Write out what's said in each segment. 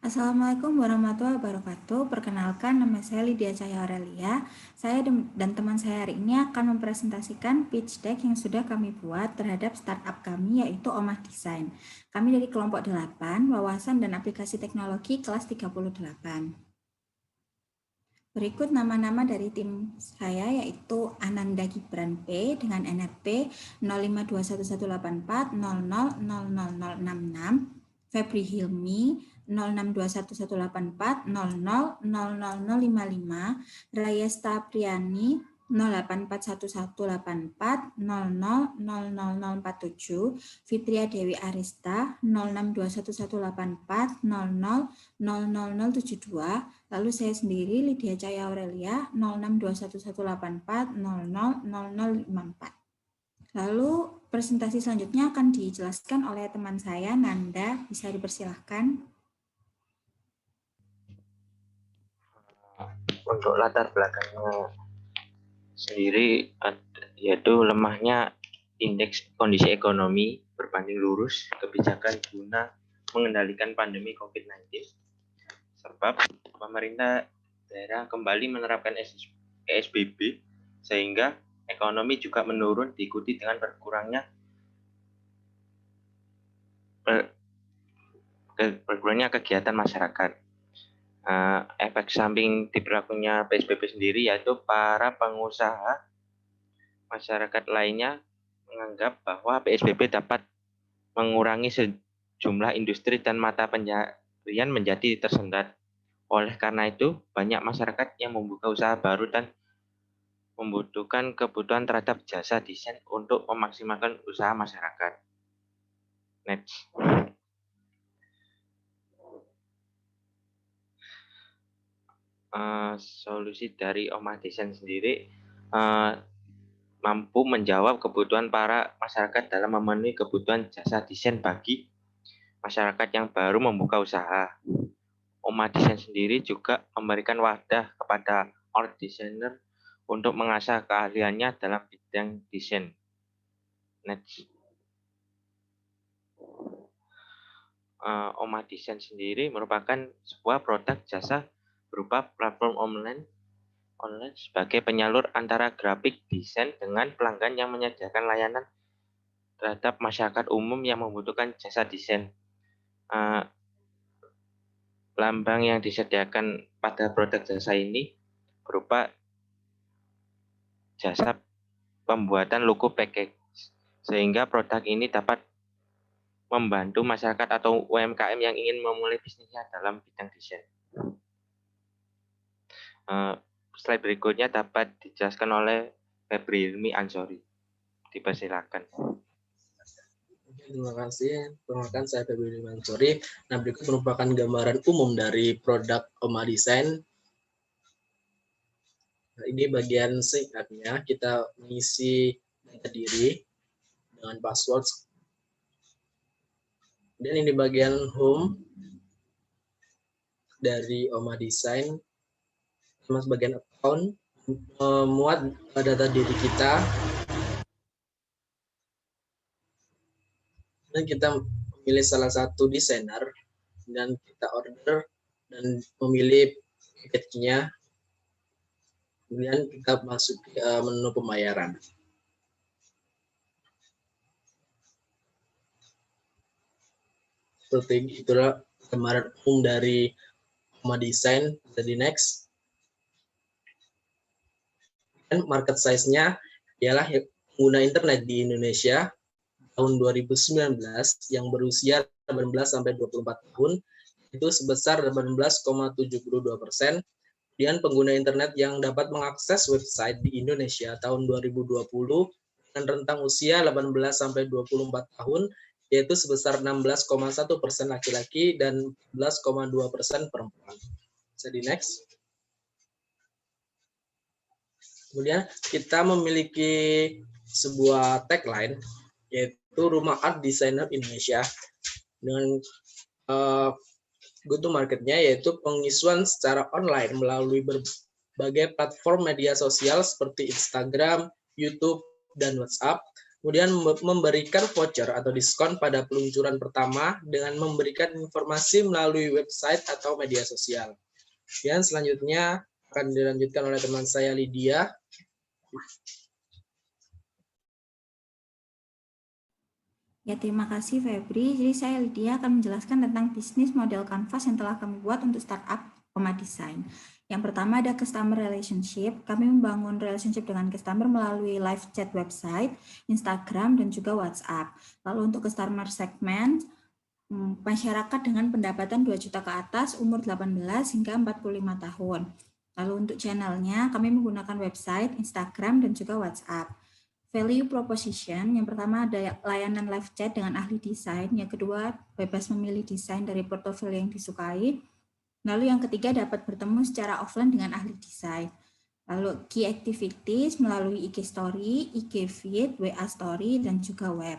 Assalamualaikum warahmatullahi wabarakatuh. Perkenalkan, nama saya Lydia Cahya Aurelia. Saya dan teman saya hari ini akan mempresentasikan pitch deck yang sudah kami buat terhadap startup kami, yaitu Omah Design. Kami dari kelompok 8, Wawasan dan Aplikasi Teknologi kelas 38. Berikut nama-nama dari tim saya, yaitu Ananda Gibran P dengan NRP 05211840000066, Febri Hilmi 06211840000055, Rayesta Priani 08411840000047, Fitria Dewi Arista 06211840000072, lalu saya sendiri Lydia Cahya Aurelia 06211840000054. Lalu presentasi selanjutnya akan dijelaskan oleh teman saya Nanda, bisa dipersilahkan. Untuk latar belakangnya sendiri yaitu lemahnya indeks kondisi ekonomi berbanding lurus kebijakan guna mengendalikan pandemi COVID-19, sebab pemerintah daerah kembali menerapkan PSBB sehingga ekonomi juga menurun diikuti dengan berkurangnya kegiatan masyarakat. Efek samping diberlakunya PSBB sendiri yaitu para pengusaha masyarakat lainnya menganggap bahwa PSBB dapat mengurangi sejumlah industri dan mata pencaharian menjadi tersendat. Oleh karena itu, banyak masyarakat yang membuka usaha baru dan membutuhkan kebutuhan terhadap jasa desain untuk memaksimalkan usaha masyarakat. Next. Solusi dari Omah Desain sendiri mampu menjawab kebutuhan para masyarakat dalam memenuhi kebutuhan jasa desain bagi masyarakat yang baru membuka usaha. Omah Desain sendiri juga memberikan wadah kepada art designer untuk mengasah keahliannya dalam bidang desain. Next. Omah Desain sendiri merupakan sebuah produk jasa berupa platform online sebagai penyalur antara grafik desain dengan pelanggan yang menyediakan layanan terhadap masyarakat umum yang membutuhkan jasa desain. Lambang yang disediakan pada produk jasa ini berupa jasa pembuatan logo package, sehingga produk ini dapat membantu masyarakat atau UMKM yang ingin memulai bisnisnya dalam bidang desain. Slide berikutnya dapat dijelaskan oleh Febri Hilmi Ansori. Dipersilakan. Terima kasih. Perkenalkan saya Febri Hilmi Ansori. Nah, berikut merupakan gambaran umum dari produk Omah Design. Nah, ini bagian singkatnya, kita mengisi data diri dengan password. Dan ini bagian home dari Omah Design. Mas bagian account, memuat data diri kita. Dan kita memilih salah satu desainer dan kita order dan memilih package-nya. Kemudian kita masuk ke menu pembayaran. Seperti itulah gambaran umum dari Omah Design. Jadi next. Dan market size-nya ialah pengguna internet di Indonesia tahun 2019 yang berusia 18 sampai 24 tahun itu sebesar 18,72%. Kemudian pengguna internet yang dapat mengakses website di Indonesia tahun 2020 dengan rentang usia 18 sampai 24 tahun yaitu sebesar 16,1% laki-laki dan 14,2% perempuan. Jadi next. Kemudian kita memiliki sebuah tagline yaitu Rumah Art Designer Indonesia dengan go-to marketnya yaitu pengisuan secara online melalui berbagai platform media sosial seperti Instagram, YouTube, dan WhatsApp Kemudian memberikan voucher atau diskon pada peluncuran pertama dengan memberikan informasi melalui website atau media sosial. Dan selanjutnya akan dilanjutkan oleh teman saya Lydia. Ya, terima kasih Febri. Jadi saya Lydia akan menjelaskan tentang bisnis model Canvas yang telah kami buat untuk startup Oma Design. Yang pertama ada customer relationship. Kami membangun relationship dengan customer melalui live chat website, Instagram, dan juga WhatsApp. Lalu untuk customer segment, masyarakat dengan pendapatan 2 juta ke atas, umur 18 hingga 45 tahun. Lalu untuk channelnya, kami menggunakan website, Instagram, dan juga WhatsApp. Value proposition, yang pertama ada layanan live chat dengan ahli desain, yang kedua bebas memilih desain dari portofolio yang disukai, lalu yang ketiga dapat bertemu secara offline dengan ahli desain. Lalu key activities melalui IG Story, IG Feed, WA Story, dan juga web.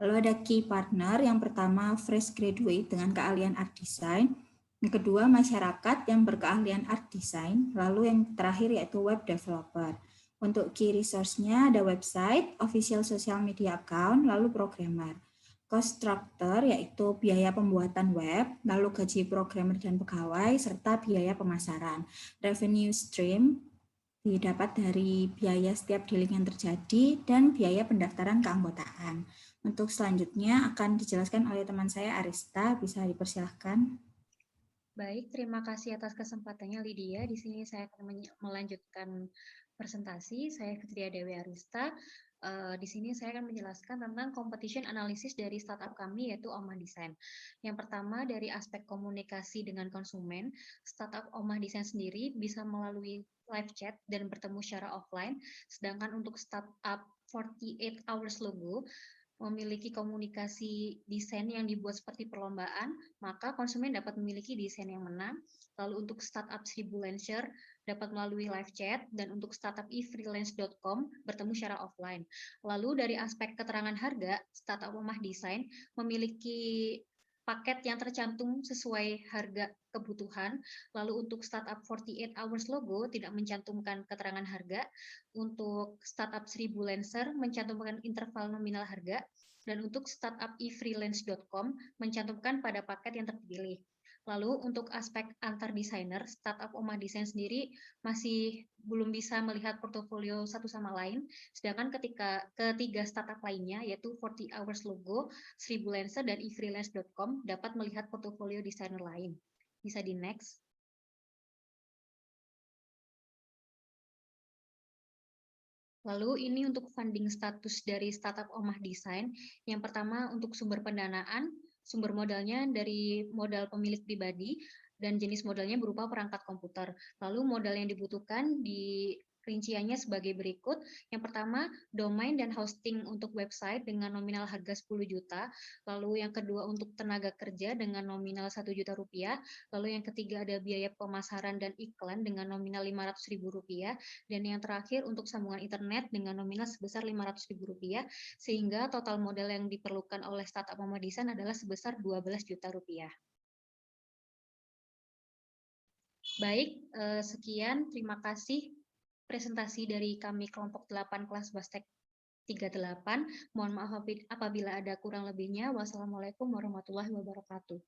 Lalu ada key partner, yang pertama fresh graduate dengan keahlian art design, yang kedua masyarakat yang berkeahlian art design, lalu yang terakhir yaitu web developer. Untuk key resource-nya ada website, official social media account, lalu programmer. Cost structure yaitu biaya pembuatan web, lalu gaji programmer dan pegawai, serta biaya pemasaran. Revenue stream didapat dari biaya setiap dealing yang terjadi dan biaya pendaftaran keanggotaan. Untuk selanjutnya akan dijelaskan oleh teman saya Arista, bisa dipersilahkan. Baik, terima kasih atas kesempatannya Lydia. Di sini saya akan melanjutkan presentasi. Saya Fitria Dewi Arista. Di sini saya akan menjelaskan tentang competition analysis dari startup kami, yaitu Omah Design. Yang pertama, dari aspek komunikasi dengan konsumen, startup Omah Design sendiri bisa melalui live chat dan bertemu secara offline, sedangkan untuk startup 48 Hours Logo, memiliki komunikasi desain yang dibuat seperti perlombaan, maka konsumen dapat memiliki desain yang menang. Lalu untuk startup 1000 Lancer dapat melalui live chat, dan untuk startup efreelance.com bertemu secara offline. Lalu dari aspek keterangan harga, startup Omah Design memiliki paket yang tercantum sesuai harga kebutuhan. Lalu untuk startup 48 Hours Logo tidak mencantumkan keterangan harga. Untuk startup 1000 Lancer mencantumkan interval nominal harga. Dan untuk startup efreelance.com mencantumkan pada paket yang terpilih. Lalu untuk aspek antar desainer, startup Omah Design sendiri masih belum bisa melihat portofolio satu sama lain, sedangkan ketiga startup lainnya, yaitu 40 Hours Logo, 1000 Lancer, dan efreelance.com dapat melihat portofolio desainer lain. Bisa di next. Lalu ini untuk funding status dari startup Omah Design. Yang pertama untuk sumber pendanaan, sumber modalnya dari modal pemilik pribadi, dan jenis modalnya berupa perangkat komputer. Lalu modal yang dibutuhkan di rinciannya sebagai berikut. Yang pertama, domain dan hosting untuk website dengan nominal harga 10 juta. Lalu yang kedua untuk tenaga kerja dengan nominal 1 juta rupiah. Lalu yang ketiga ada biaya pemasaran dan iklan dengan nominal 500.000 rupiah. Dan yang terakhir untuk sambungan internet dengan nominal sebesar 500.000 rupiah. Sehingga total modal yang diperlukan oleh startup Omah Design adalah sebesar 12 juta rupiah. Baik, sekian. Terima kasih presentasi dari kami kelompok 8 kelas Bastek 38. Mohon maaf apabila ada kurang lebihnya. Wassalamualaikum warahmatullahi wabarakatuh.